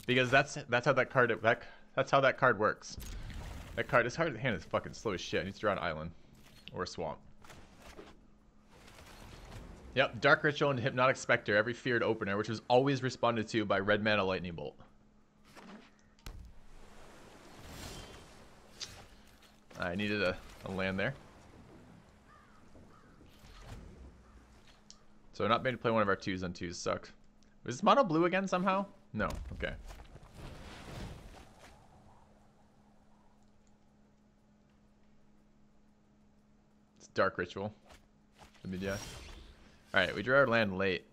Because that's how that card that's how that card works. That card, his hand is fucking slow as shit. He needs to draw an island or a swamp. Yep, Dark Ritual and Hypnotic Spectre, every feared opener, which was always responded to by Red Mana Lightning Bolt. I needed a land there. So not being to play one of our 2s on 2s sucked. Was this mono blue again somehow? No, okay. It's Dark Ritual. The mid, yeah. Alright, we drew our land late.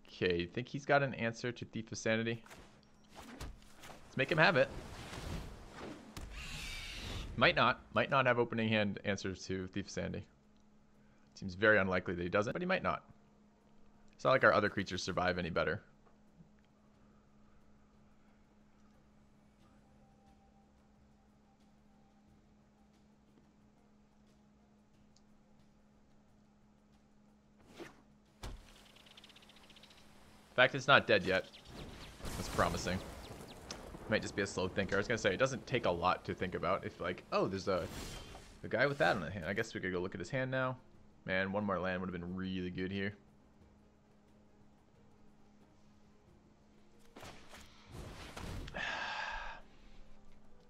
Okay, you think he's got an answer to Thief of Sanity? Let's make him have it. Might not have opening hand answers to Thief of Sanity. Seems very unlikely that he doesn't, but he might not. It's not like our other creatures survive any better. In fact, it's not dead yet. That's promising. Might just be a slow thinker. I was gonna say, it doesn't take a lot to think about. If like, oh, there's a guy with that on the hand. I guess we could go look at his hand now. Man, one more land would have been really good here.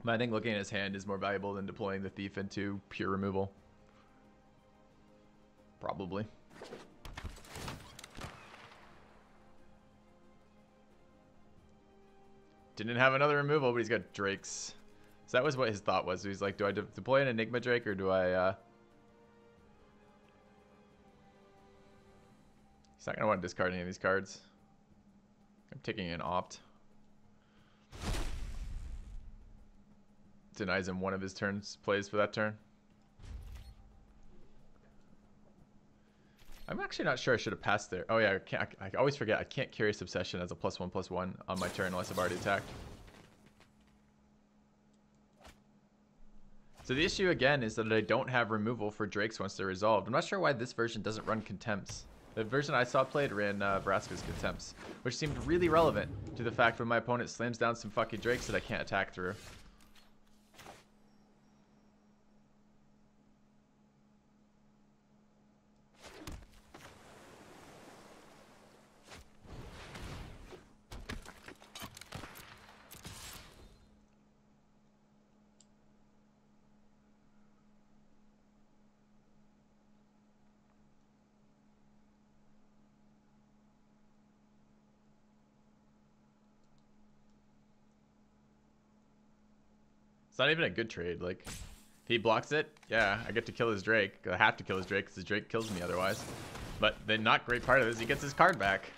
I think looking at his hand is more valuable than deploying the Thief into pure removal. Probably. Didn't have another removal, but he's got Drakes. So that was what his thought was. He's like, do I deploy an Enigma Drake or do I... He's not going to want to discard any of these cards. I'm taking an Opt. Denies him one of his turns plays for that turn. I'm actually not sure I should have passed there. Oh yeah, I always forget I can't Curious Obsession as a +1/+1 on my turn unless I've already attacked. So the issue again is that I don't have removal for Drakes once they're resolved. I'm not sure why this version doesn't run Contempts. The version I saw played ran Vraska's Contempts, which seemed really relevant to the fact when my opponent slams down some fucking Drakes that I can't attack through. It's not even a good trade. Like, if he blocks it, yeah, I get to kill his Drake. I have to kill his Drake because his Drake kills me otherwise. But the not great part of this, he gets his card back.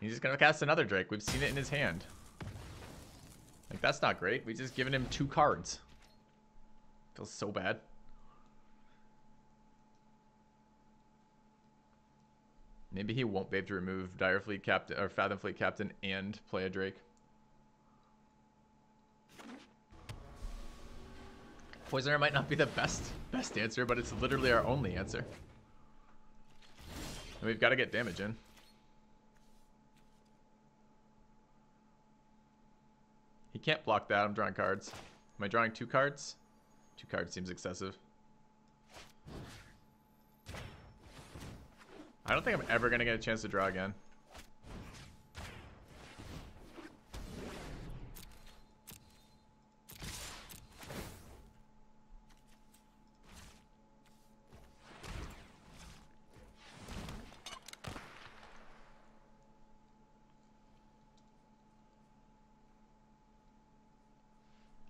He's just going to cast another Drake. We've seen it in his hand. Like, that's not great. We've just given him 2 cards. Feels so bad. Maybe he won't be able to remove Dire Fleet Captain or Fathom Fleet Captain and play a Drake. Poisoner might not be the best answer, but it's literally our only answer. And we've got to get damage in. He can't block that. I'm drawing cards. Am I drawing 2 cards? 2 cards seems excessive. I don't think I'm ever going to get a chance to draw again.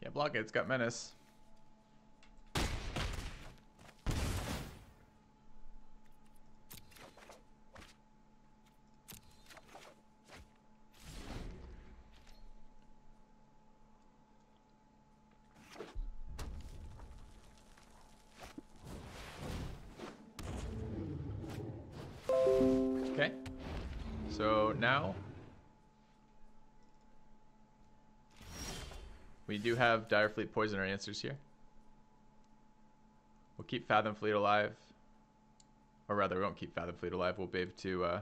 Can't block it. It's got Menace. Okay. So now we do have Dire Fleet Poisoner answers here. We'll keep Fathom Fleet alive. Or rather, we won't keep Fathom Fleet alive. We'll be able to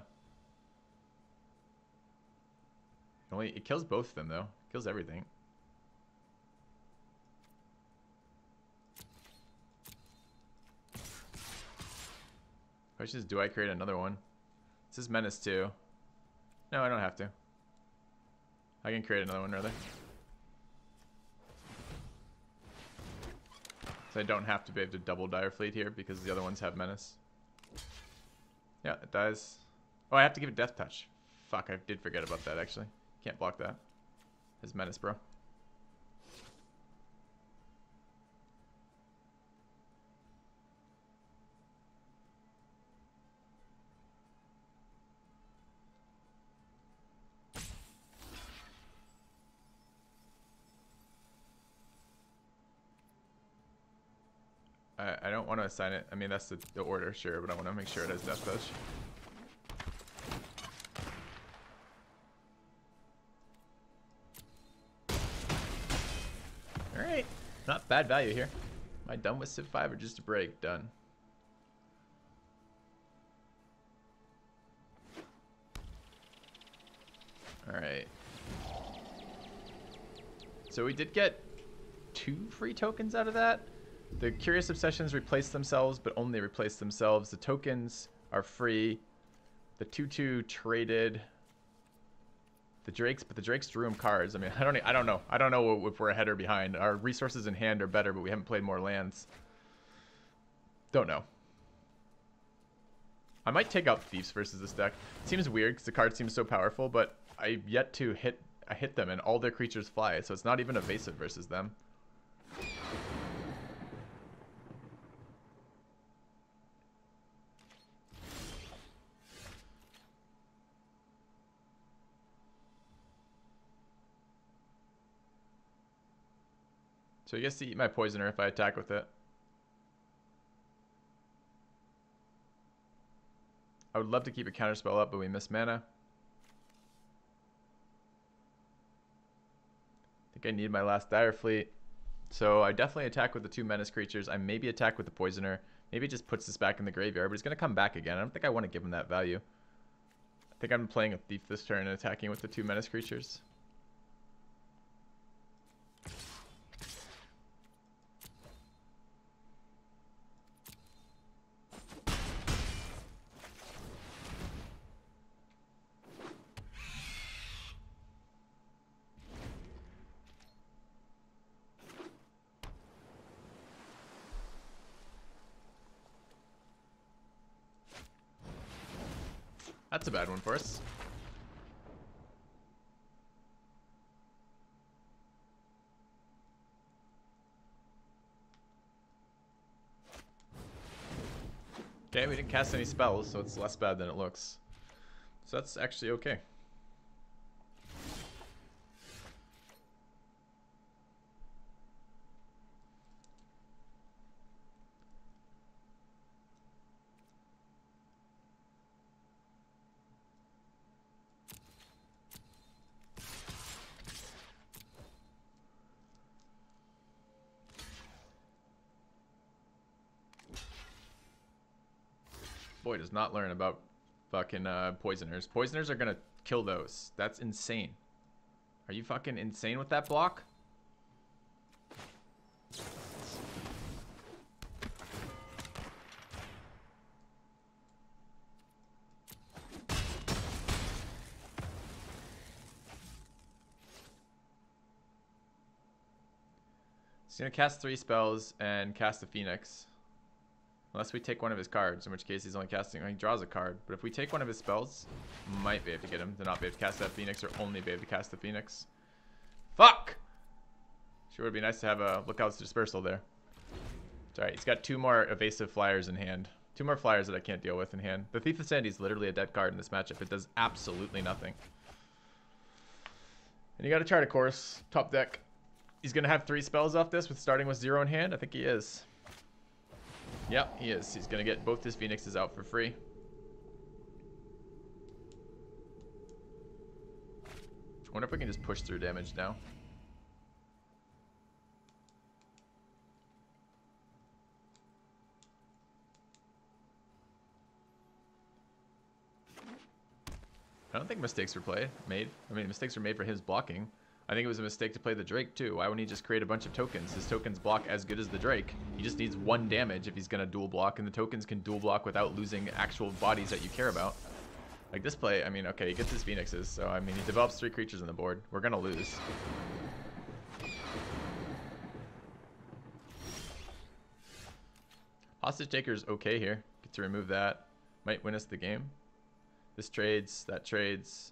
It kills both of them though. It kills everything. Question is, do I create another one? This is Menace too. No, I don't have to. I can create another one rather. So I don't have to be able to double Dire Fleet here because the other ones have Menace. Yeah, it dies. Oh, I have to give it Death Touch. Fuck, I did forget about that actually. Can't block that. His Menace, bro. I don't want to assign it. I mean, that's the order, sure, but I want to make sure it has Death Touch. Alright. Not bad value here. Am I done with Civ 5 or just a break? Done. Alright. So we did get 2 free tokens out of that. The Curious Obsessions replace themselves, but only replace themselves. The tokens are free. The 2/2 traded. The Drakes, but the Drakes drew him cards. I mean, I don't know. I don't know if we're ahead or behind. Our resources in hand are better, but we haven't played more lands. Don't know. I might take out Thieves versus this deck. It seems weird because the card seems so powerful, but I've yet to hit them and all their creatures fly, so it's not even evasive versus them. So he gets to eat my Poisoner if I attack with it. I would love to keep a counterspell up, but we miss mana. I think I need my last Dire Fleet. So I definitely attack with the 2 Menace creatures. I maybe attack with the Poisoner. Maybe it just puts this back in the graveyard, but it's going to come back again. I don't think I want to give him that value. I think I'm playing a Thief this turn and attacking with the 2 Menace creatures. That's a bad one for us. Okay, we didn't cast any spells, so it's less bad than it looks. So that's actually okay. Boy does not learn about fucking Poisoners. Poisoners are gonna kill those. That's insane. Are you fucking insane with that block? He's gonna cast 3 spells and cast the Phoenix. Unless we take one of his cards, in which case he's only casting, he draws a card. But if we take one of his spells, might be able to get him to not be able to cast that Phoenix or only be able to cast the Phoenix. Fuck! Sure would be nice to have a Lookout's Dispersal there. It's alright, he's got 2 more evasive flyers in hand. 2 more flyers that I can't deal with in hand. The Thief of Sandy is literally a dead card in this matchup. It does absolutely nothing. And you gotta chart a course, top deck. He's gonna have 3 spells off this with starting with 0 in hand? I think he is. Yep, he is. He's going to get both his Phoenixes out for free. I wonder if we can just push through damage now. I don't think mistakes were made. I mean, mistakes were made for his blocking. I think it was a mistake to play the Drake too. Why wouldn't he just create a bunch of tokens? His tokens block as good as the Drake. He just needs 1 damage if he's gonna dual block, and the tokens can dual block without losing actual bodies that you care about. Like this play, I mean, okay, he gets his Phoenixes, so I mean, he develops 3 creatures on the board. We're gonna lose. Hostage Taker's okay here. Get to remove that. Might win us the game. This trades, that trades.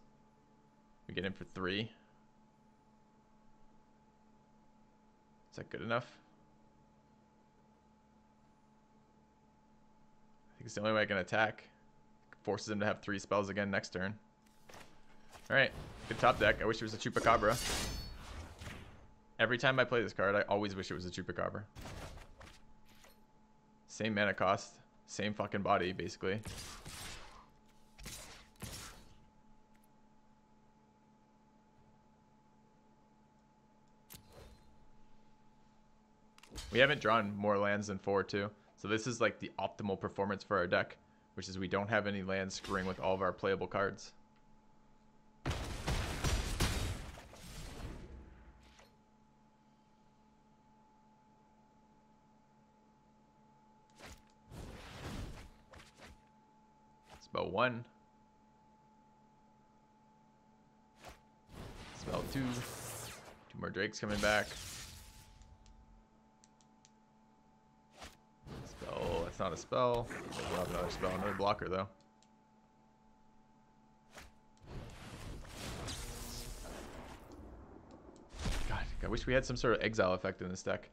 We get in for 3. Is that good enough? I think it's the only way I can attack. Forces him to have 3 spells again next turn. Alright, good top deck. I wish it was a Chupacabra. Every time I play this card, I always wish it was a Chupacabra. Same mana cost, same fucking body, basically. We haven't drawn more lands than 4 too. So this is like the optimal performance for our deck, which is we don't have any lands screwing with all of our playable cards. Spell 1. Spell 2. 2 more Drakes coming back. Spell, that's not a spell. We'll have another spell, another blocker though. God, I wish we had some sort of exile effect in this deck.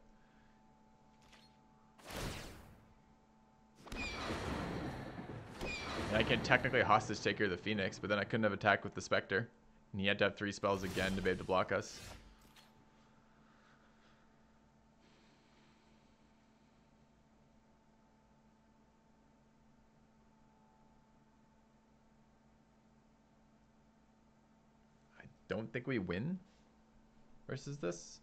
I can technically Hostage Taker the Phoenix, but then I couldn't have attacked with the Spectre. And he had to have 3 spells again to be able to block us. I don't think we win versus this.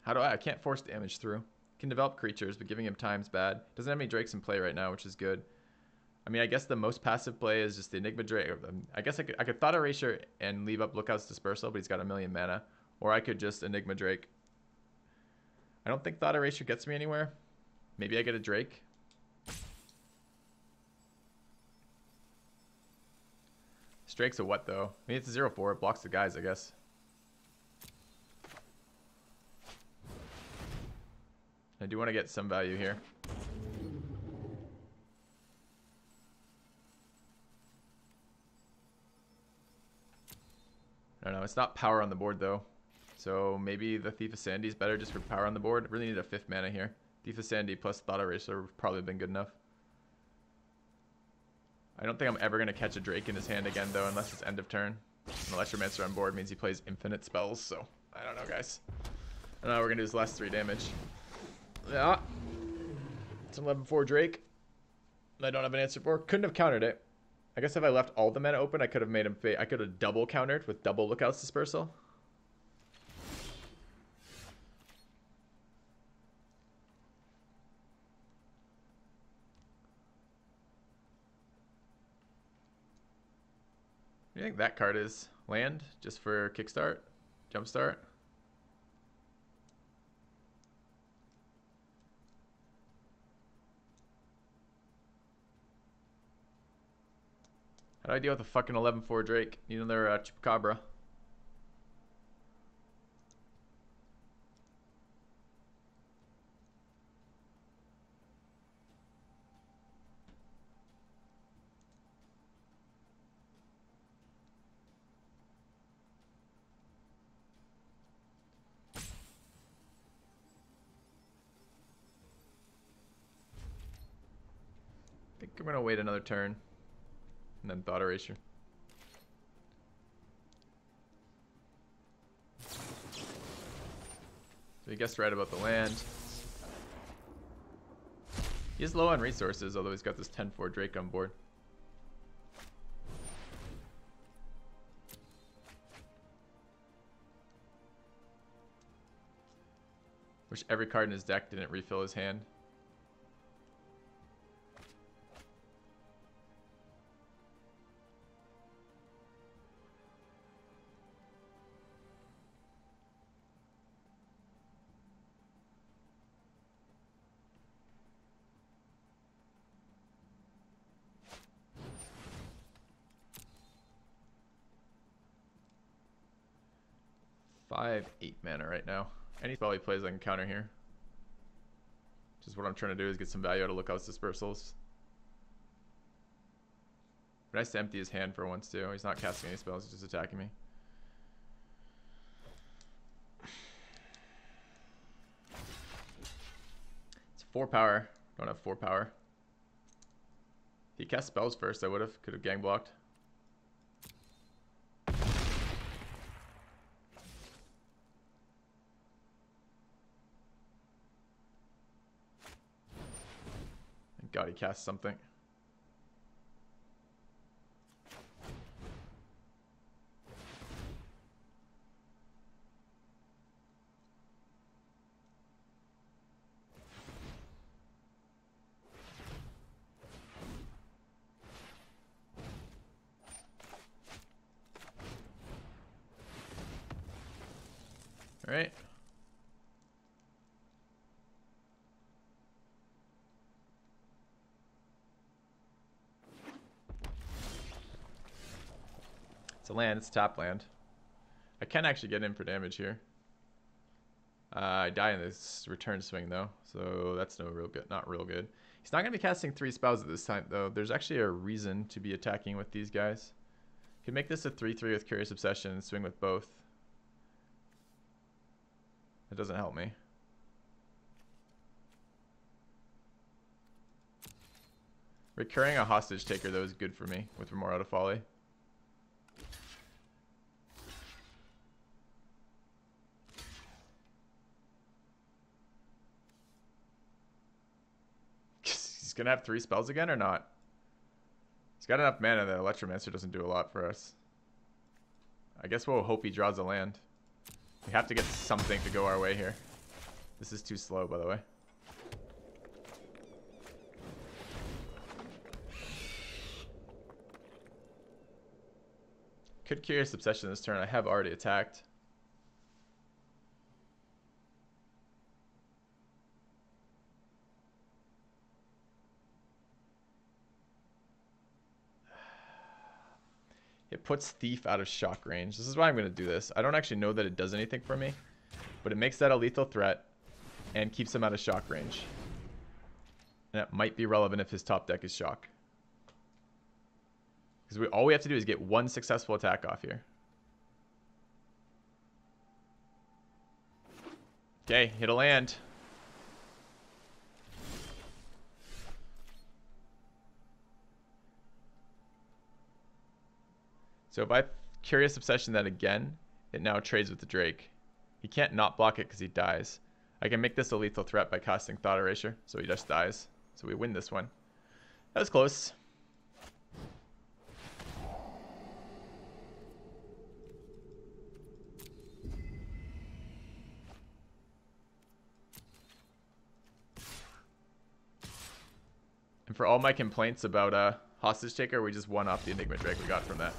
How do I can't force damage through. Can develop creatures, but giving him time's bad. Doesn't have any Drakes in play right now, which is good. I mean, I guess the most passive play is just the Enigma Drake. I guess I could Thought Erasure and leave up Lookout's Dispersal, but he's got 1,000,000 mana. Or I could just Enigma Drake. I don't think Thought Erasure gets me anywhere. Maybe I get a Drake. This Drake's a what, though? I mean, it's a 0/4. It blocks the guys, I guess. I do want to get some value here. I don't know. It's not power on the board, though. So maybe the Thief of Sandy is better just for power on the board. I really need a 5th mana here. Thief of Sandy plus Thought Eraser would probably have been good enough. I don't think I'm ever going to catch a Drake in his hand again, though, unless it's end of turn. An Electromancer on board means he plays infinite spells, so I don't know, guys. I don't know how we're going to do his last 3 damage. Yeah. It's an 11/4 Drake. I don't have an answer for. Couldn't have countered it. I guess if I left all the mana open, I could have made him I could have double countered with double Lookout's Dispersal. You think that card is land just for kickstart, jumpstart? How do I deal with a fucking 11/4 Drake? Need another Chupacabra. I think I'm gonna wait another turn. And then Thought Erasure. So he guessed right about the land. He's low on resources, although he's got this 10/4 Drake on board. Wish every card in his deck didn't refill his hand. Five, 8 mana right now. Any spell he plays I can counter here. Just what I'm trying to do is get some value out of Lookout's Dispersals. Nice to empty his hand for once too. He's not casting any spells, he's just attacking me. It's 4 power. Don't have 4 power. If he cast spells first, I could have gang blocked. Thank God he cast something. All right. It's a land, it's a top land. I can actually get in for damage here. I die in this return swing though, so that's not real good. He's not gonna be casting 3 spells at this time though. There's actually a reason to be attacking with these guys. Can make this a 3/3 with Curious Obsession and swing with both. It doesn't help me. Recurring a Hostage Taker though is good for me with Remora to Folly. He's gonna have 3 spells again or not? He's got enough mana that Electromancer doesn't do a lot for us. I guess we'll hope he draws a land. We have to get something to go our way here. This is too slow, by the way. Could Curious Obsession this turn. I have already attacked. It puts Thief out of shock range. This is why I'm going to do this. I don't actually know that it does anything for me, but it makes that a lethal threat and keeps him out of shock range. And that might be relevant if his top deck is shock. Because all we have to do is get 1 successful attack off here. Okay, hit a land. So if I Curious Obsession that again, it now trades with the Drake. He can't not block it because he dies. I can make this a lethal threat by casting Thought Erasure, so he just dies. So we win this one. That was close. And for all my complaints about Hostage Taker, we just won off the Enigma Drake we got from that.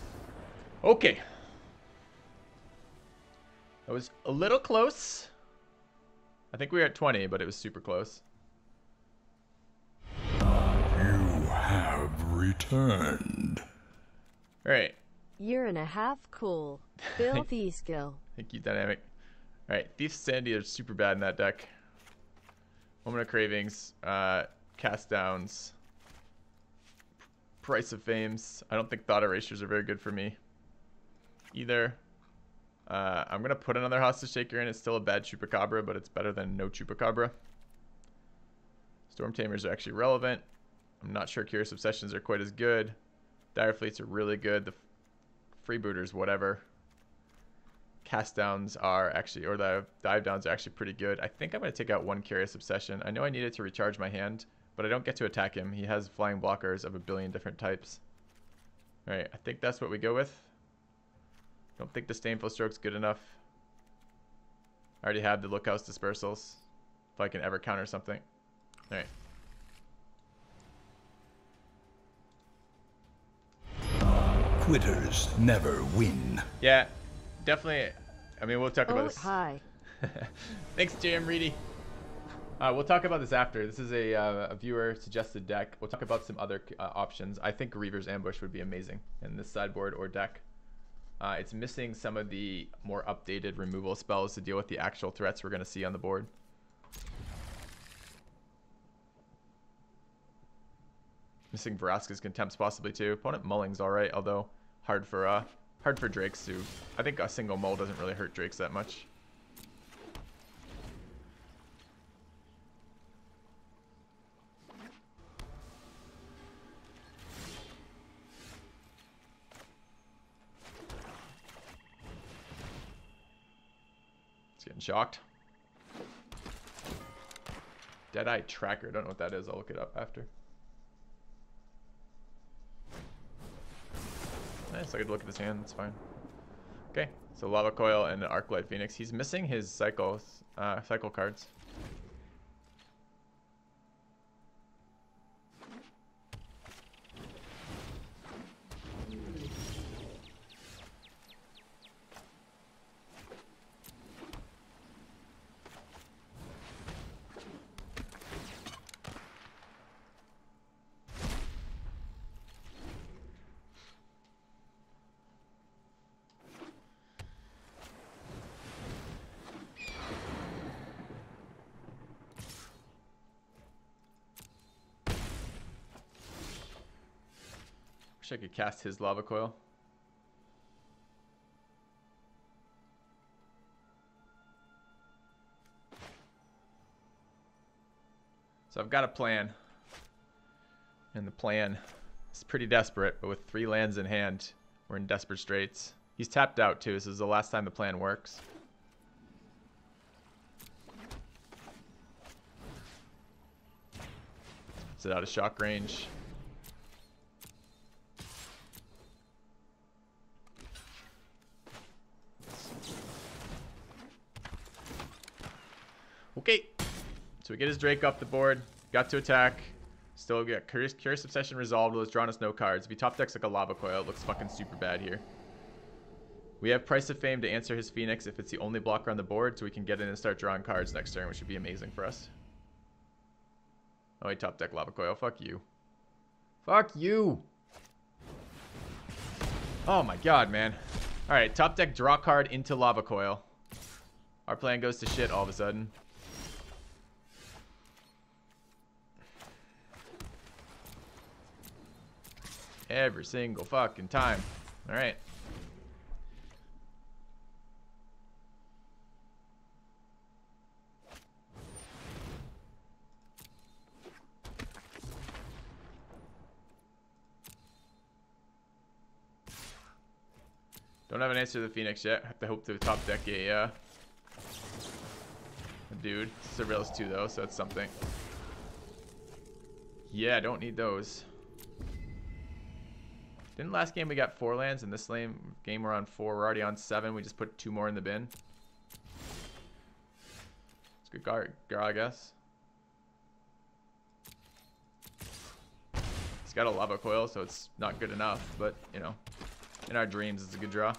Okay. That was a little close. I think we were at 20, but it was super close. You have returned. All right. Year and a half cool. Filthy skill. Thank you, Dynamic. All right. Thief Sandy are super bad in that deck. Moment of Cravings. Cast Downs. Price of Fames. I don't think Thought Erasures are very good for me either. I'm gonna put another Hostage Taker in. It's still a bad Chupacabra, but it's better than no Chupacabra. Storm Tamers are actually relevant. I'm not sure Curious Obsessions are quite as good. Dire Fleets are really good. The Freebooters, whatever. Cast Downs are actually, or the Dive Downs are actually pretty good. I think I'm gonna take out 1 Curious Obsession. I know I needed to recharge my hand, but I don't get to attack him. He has flying blockers of a billion different types. All right, I think that's what we go with. Don't think Disdainful Stroke's good enough. I already have the Lookout's Dispersals. I can ever counter something. All right. Quitters never win. Yeah, definitely. I mean, we'll talk about Oh, this. hi. Thanks, JM Reedy. We'll talk about this after. This is a viewer suggested deck. We'll talk about some other options. I think Reaver's Ambush would be amazing in this sideboard or deck. It's missing some of the more updated removal spells to deal with the actual threats we're going to see on the board. Missing Vraska's Contempts possibly too. Opponent Mulling's alright, although hard for Drakes to. I think a single mull doesn't really hurt Drakes that much. It's getting shocked. Deadeye Tracker. Don't know what that is. I'll look it up after. Nice, I could look at his hand, that's fine. Okay, so Lava Coil and Arclight Phoenix. He's missing his cycle cards. I could cast his Lava Coil. So I've got a plan. And the plan is pretty desperate, but with 3 lands in hand, we're in desperate straits. He's tapped out too, so this is the last time the plan works. Is it out of shock range? Okay, so we get his Drake up the board, got to attack, still get Curious Obsession resolved, well, it's drawn us no cards. If he top decks like a Lava Coil, it looks fucking super bad here. We have Price of Fame to answer his Phoenix if it's the only blocker on the board, so we can get in and start drawing cards next turn, which would be amazing for us. Oh, he top deck Lava Coil, fuck you. Fuck you! Oh my god, man. Alright, top deck draw card into Lava Coil. Our plan goes to shit all of a sudden. Every single fucking time. Alright. Don't have an answer to the Phoenix yet. Have to hope to top deck a dude. Surveillance 2 though, so that's something. Yeah, don't need those. Didn't last game we got 4 lands, and this game we're on 4. We're already on 7. We just put 2 more in the bin. It's a good card, I guess. It's got a Lava Coil, so it's not good enough, but, you know, in our dreams, it's a good draw.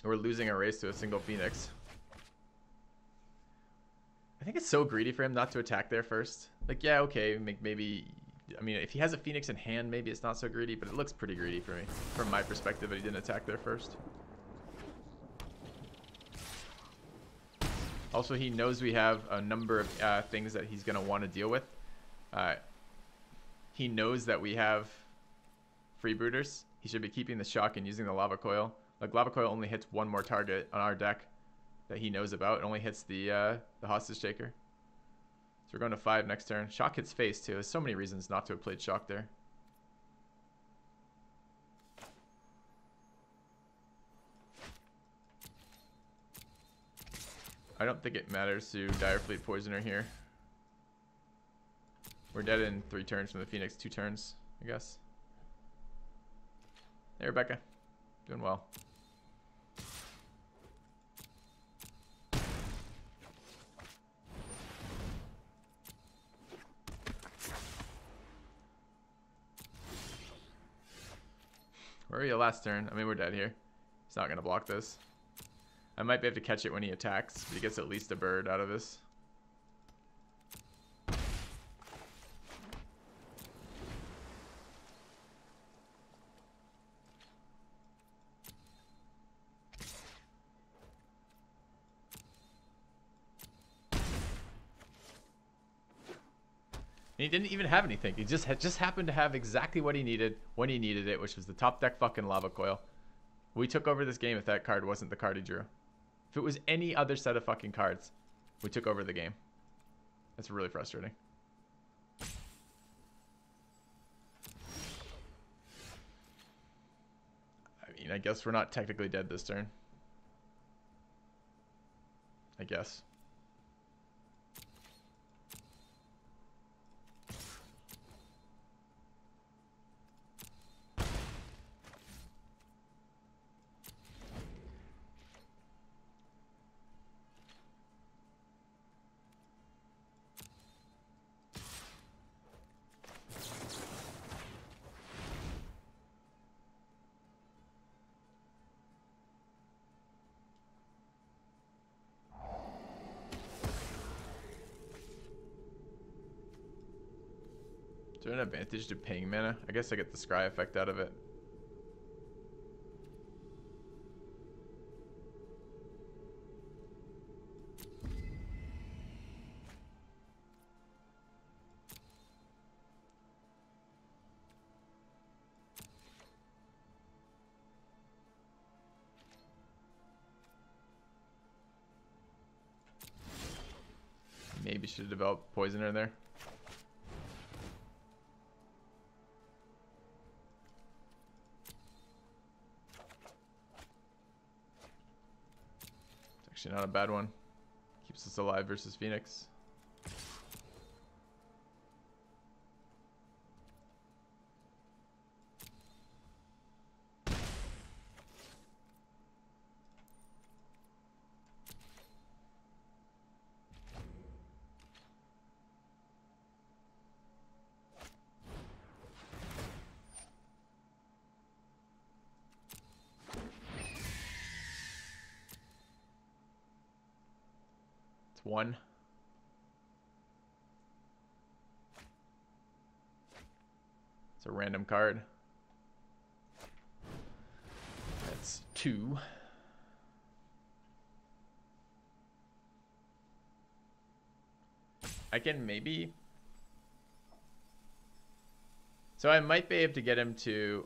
We're losing a race to a single Phoenix. I think it's so greedy for him not to attack there first. Like, yeah, okay, maybe... I mean, if he has a Phoenix in hand, maybe it's not so greedy, but it looks pretty greedy for me, from my perspective, that he didn't attack there first. Also, he knows we have a number of things that he's going to want to deal with. He knows that we have Freebooters. He should be keeping the shock and using the Lava Coil. Like, Lava Coil only hits 1 more target on our deck that he knows about. It only hits the Hostage Taker. So we're going to 5 next turn. Shock hits face too. There's so many reasons not to have played Shock there. I don't think it matters to Dire Fleet Poisoner here. We're dead in 3 turns from the Phoenix. 2 turns, I guess. Hey, Rebecca. Doing well. Or yeah, last turn. I mean, we're dead here. He's not going to block this. I might be able to catch it when he attacks. But he gets at least a bird out of this. He didn't even have anything. He just happened to have exactly what he needed when he needed it, which was the top deck fucking lava coil. We took over this game if that card wasn't the card he drew. If it was any other set of fucking cards, we took over the game. That's really frustrating. I mean, I guess we're not technically dead this turn. I guess. Is there an advantage to paying mana? I guess I get the scry effect out of it. Maybe should have developed Poisoner there. Actually not a bad one. Keeps us alive versus Phoenix. One. It's a random card. That's two. I can maybe... So I might be able to get him to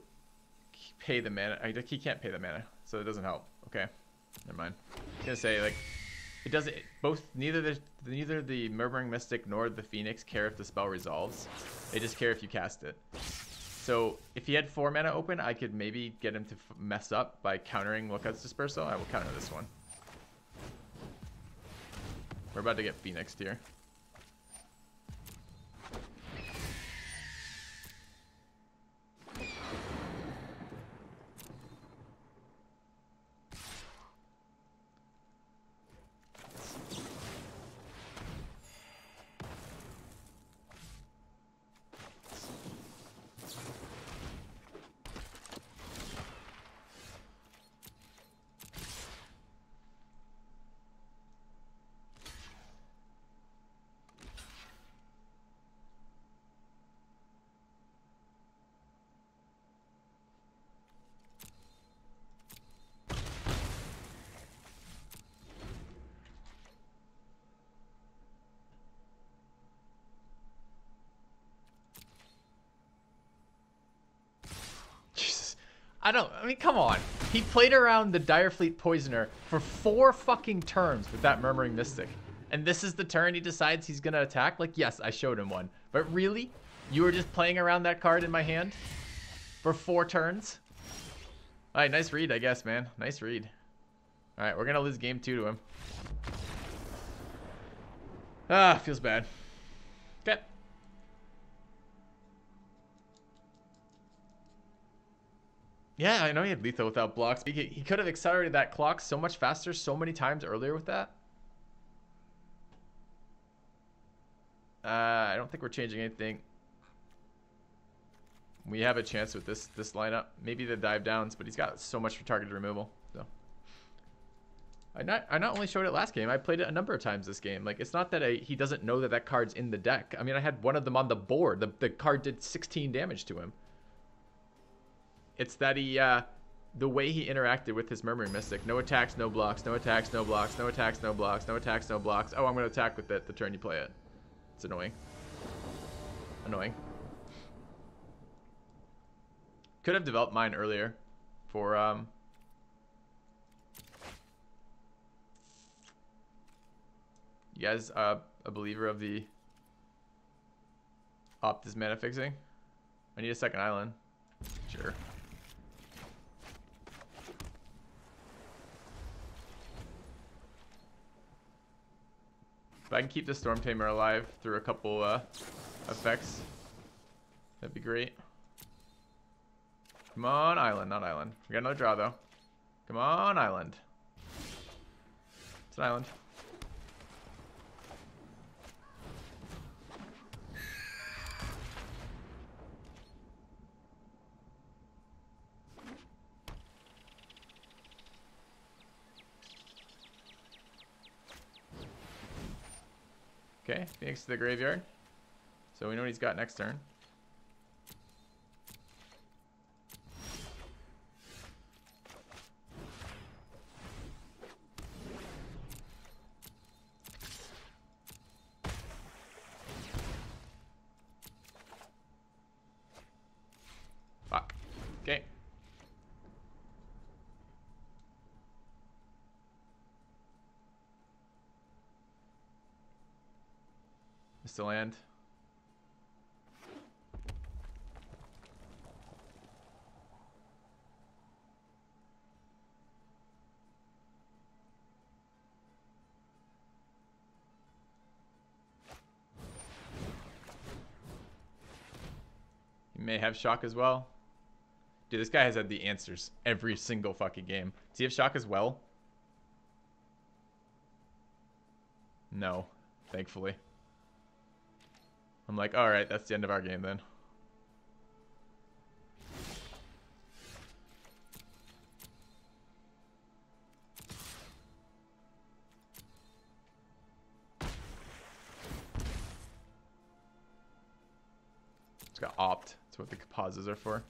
pay the mana. He can't pay the mana, so it doesn't help. Okay, never mind. I was gonna say, like, it doesn't. Neither the Murmuring Mystic nor the Phoenix care if the spell resolves. They just care if you cast it. So if he had 4 mana open, I could maybe get him to mess up by countering Lookout's Dispersal. I will counter this one. We're about to get Phoenixed here. I mean, come on. He played around the Direfleet Poisoner for 4 fucking turns with that Murmuring Mystic. And this is the turn he decides he's going to attack? Like, yes, I showed him one. But really? You were just playing around that card in my hand? For 4 turns? Alright, nice read, I guess, man. Nice read. Alright, we're going to lose game 2 to him. Ah, feels bad. Okay. Yeah, I know he had lethal without blocks. He could have accelerated that clock so much faster so many times earlier with that. I don't think we're changing anything. We have a chance with this lineup. Maybe the dive downs, but he's got so much for targeted removal. So I not only showed it last game, I played it a number of times this game. Like, it's not that he doesn't know that that card's in the deck. I mean, I had one of them on the board. The card did 16 damage to him. It's that he the way he interacted with his Murmuring Mystic. No attacks, no blocks, no attacks, no blocks, no attacks, no blocks, no attacks, no blocks. Oh, I'm going to attack with it the turn you play it. It's annoying. Annoying. Could have developed mine earlier for you guys a believer of the Optus mana fixing? I need a second island. Sure. If I can keep the Storm Tamer alive through a couple effects, that'd be great. Come on, island, not island. We got another draw, though. Come on, island. It's an island. Okay, Phoenix to the graveyard. So we know what he's got next turn. Fuck. Okay. Missed a land. He may have shock as well. Dude, this guy has had the answers every single fucking game. Does he have shock as well? No, thankfully. I'm like, alright, that's the end of our game then. It's got opt. That's what the pauses are for.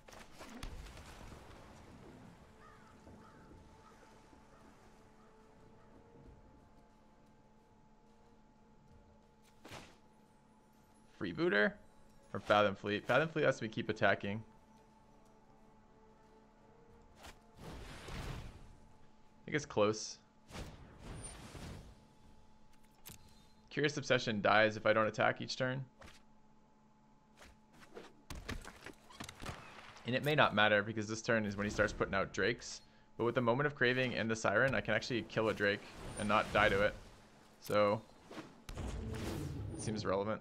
Freebooter or Fathom Fleet? Fathom Fleet lets me keep attacking. I think it's close. Curious Obsession dies if I don't attack each turn. And it may not matter because this turn is when he starts putting out Drakes. But with the Moment of Craving and the Siren, I can actually kill a Drake and not die to it. So, it seems relevant.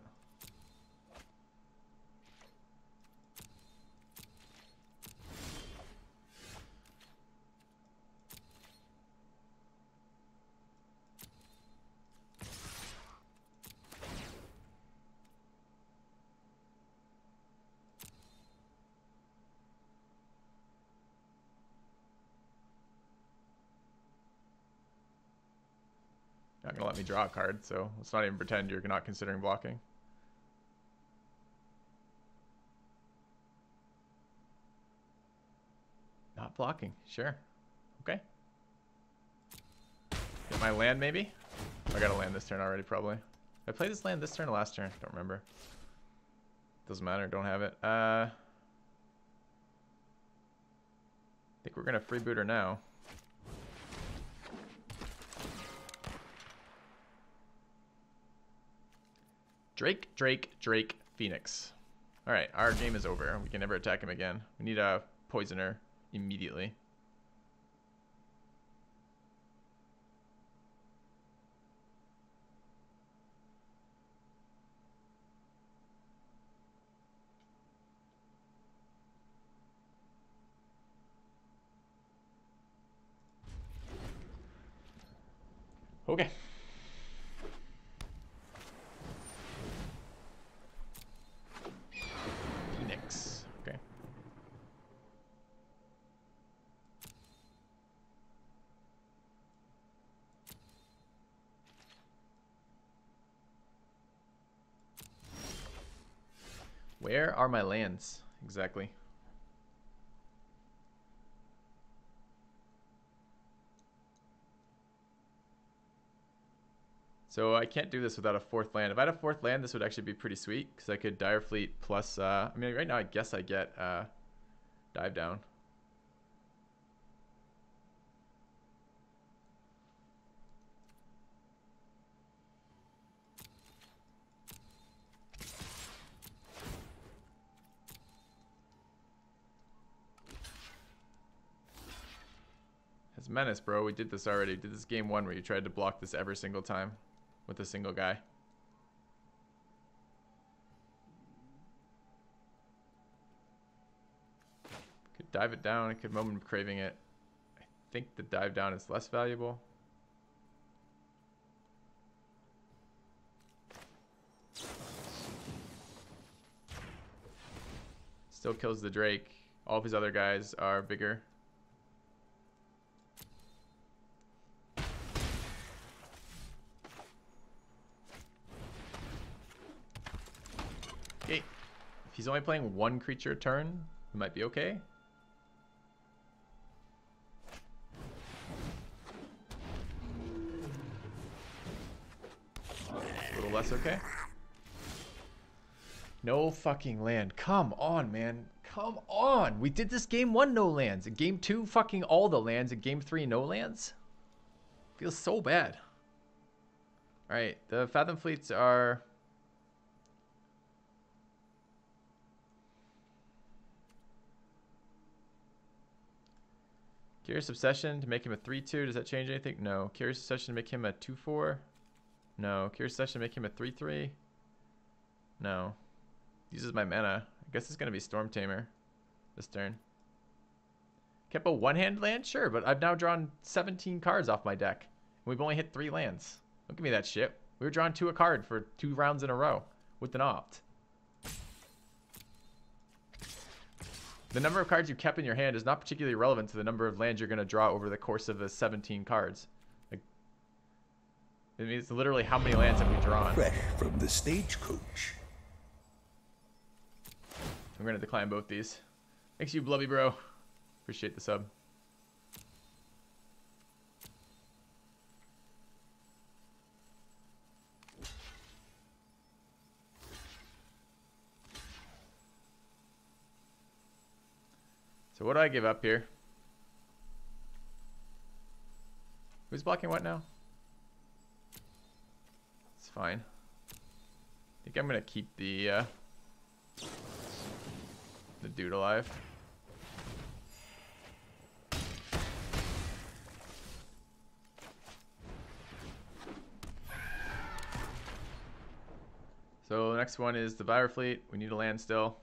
Not gonna let me draw a card, so let's not even pretend you're not considering blocking. Not blocking, sure. Okay. Get my land maybe? I gotta land this turn already probably. I played this land this turn or last turn? Don't remember. Doesn't matter, don't have it. I think we're gonna freeboot her now. Drake, Drake, Drake, Phoenix. Alright, our game is over. We can never attack him again. We need a Poisoner immediately. Okay. Phoenix. Okay. Where are my lands exactly? So I can't do this without a fourth land. If I had a fourth land, this would actually be pretty sweet because I could Dire Fleet plus, I mean, right now I guess I get Dive Down. It's Menace, bro. We did this already. We did this game 1 where you tried to block this every single time with a single guy. Could dive it down. I could Moment of Craving it. I think the dive down is less valuable. Still kills the Drake. All of his other guys are bigger. Okay. If he's only playing one creature a turn, he might be okay. A little less okay. No fucking land. Come on, man. Come on. We did this game 1 no lands. In game 2 fucking all the lands. In game 3 no lands. Feels so bad. Alright, the Fathom Fleets are... Curious Obsession to make him a 3-2. Does that change anything? No. Curious Obsession to make him a 2-4. No. Curious Obsession to make him a 3-3. No. Uses my mana. I guess it's going to be Storm Tamer this turn. Kept a one-hand land? Sure, but I've now drawn 17 cards off my deck. We've only hit 3 lands. Don't give me that shit. We were drawing 2 a card for 2 rounds in a row with an opt. The number of cards you kept in your hand is not particularly relevant to the number of lands you're going to draw over the course of the 17 cards. Like, it means literally how many lands have we drawn. Fresh from the stagecoach. I'm going to decline both these. Thanks you, Blubby Bro. Appreciate the sub. So what do I give up here? Who's blocking what now? It's fine. I think I'm gonna keep the dude alive. So the next one is the Vire Fleet. We need a land still.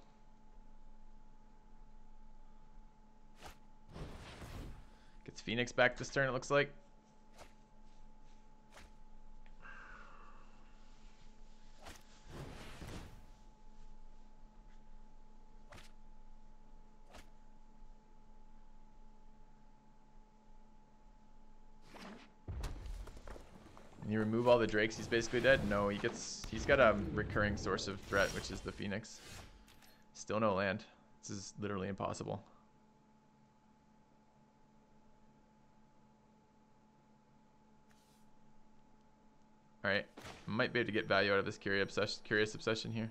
Gets Phoenix back this turn, it looks like. And you remove all the Drakes, he's basically dead? No, he's got a recurring source of threat, which is the Phoenix. Still no land. This is literally impossible. Alright, might be able to get value out of this Curious Obsession here.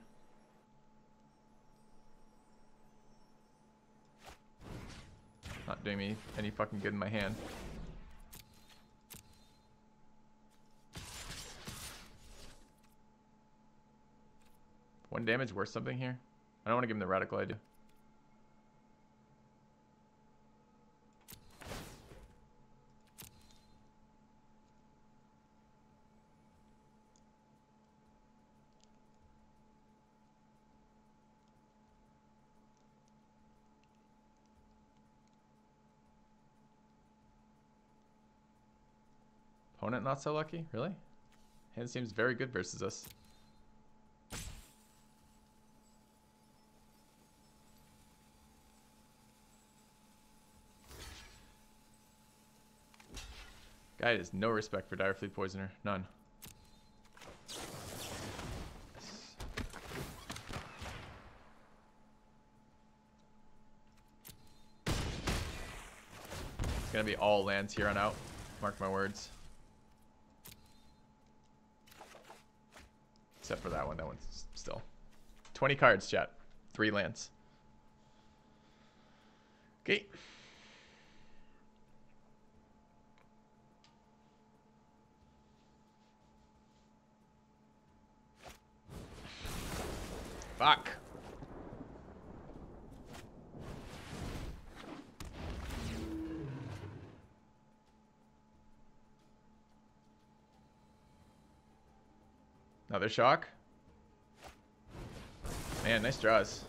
Not doing me any fucking good in my hand. One damage worth something here? I don't want to give him the radical idea. Opponent not so lucky? Really? Hand seems very good versus us. Guy has no respect for Dire Fleet Poisoner. None. gonna be all lands here on out. Mark my words. Except for that one. That one's still 20 cards, chat. 3 lands. Okay. Fuck. Another shock. Man, nice draws.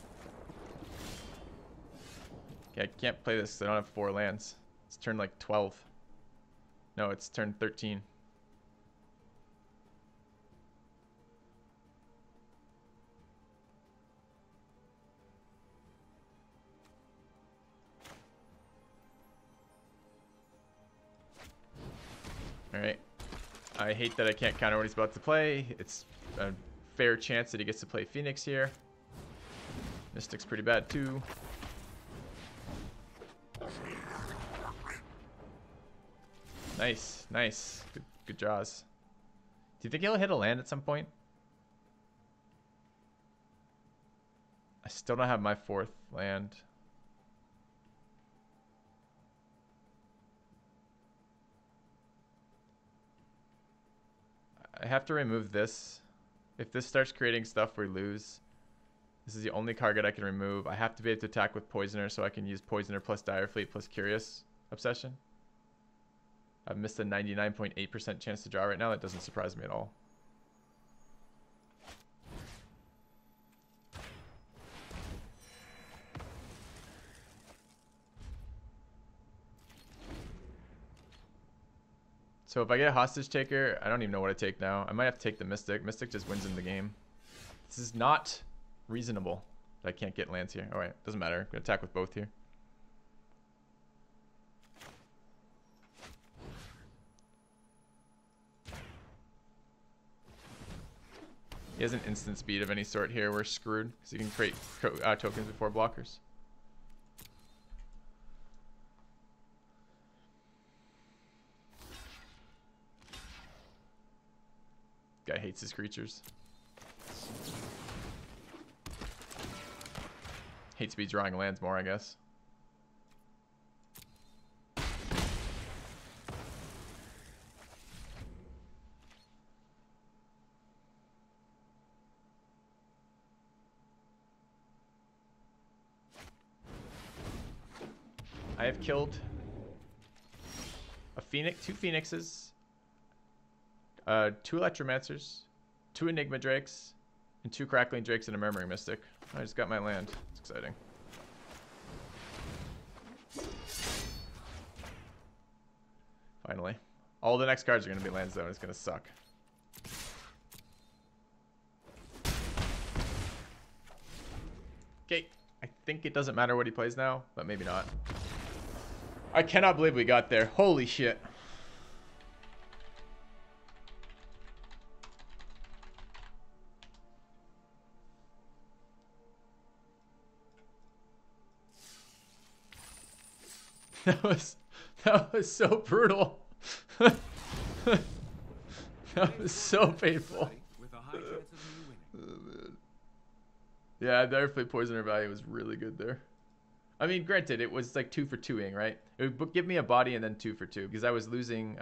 Okay, I can't play this because I don't have 4 lands. It's turn like 12. No, it's turn 13. Alright. I hate that I can't counter what he's about to play. It's a fair chance that he gets to play Phoenix here. Mystic's pretty bad too. Nice, nice. Good draws. Do you think he'll hit a land at some point? I still don't have my 4th land. I have to remove this. If this starts creating stuff, we lose. This is the only target I can remove. I have to be able to attack with Poisoner, so I can use Poisoner plus Dire Fleet plus Curious Obsession. I've missed a 99.8% chance to draw right now. That doesn't surprise me at all. So if I get a Hostage Taker, I don't even know what to take now. I might have to take the Mystic. Mystic just wins in the game. This is not reasonable that I can't get lands here. Alright, doesn't matter. I'm going to attack with both here. He has an instant speed of any sort here. We're screwed because he can create tokens before blockers. Guy hates his creatures. Hates me drawing lands more, I guess. I have killed a Phoenix, 2 Phoenixes, 2 Electromancers, 2 Enigma Drakes, and 2 Crackling Drakes and a Murmuring Mystic. I just got my land. It's exciting. Finally. All the next cards are going to be lands, though, and it's going to suck. Okay. I think it doesn't matter what he plays now, but maybe not. I cannot believe we got there. Holy shit. That was so brutal. That was so painful. Yeah, the Airplay Poisoner value was really good there. I mean, granted, it was like 2 for 2ing, right? It would give me a body and then 2 for 2 because I was losing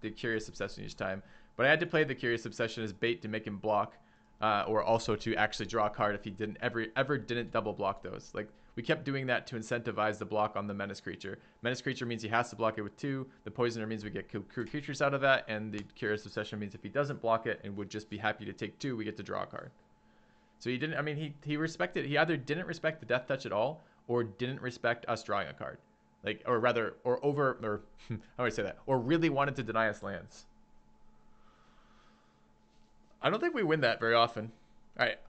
the Curious Obsession each time. But I had to play the Curious Obsession as bait to make him block, or also to actually draw a card if he didn't ever didn't double block those. Like, we kept doing that to incentivize the block on the Menace Creature. Menace Creature means he has to block it with 2. The Poisoner means we get creatures out of that, and the Curious Obsession means if he doesn't block it and would just be happy to take 2, we get to draw a card. So he didn't. I mean, he respected. He either didn't respect the Death Touch at all, or didn't respect us drawing a card, like, or rather, or how would I say that, or really wanted to deny us lands. I don't think we win that very often. All right.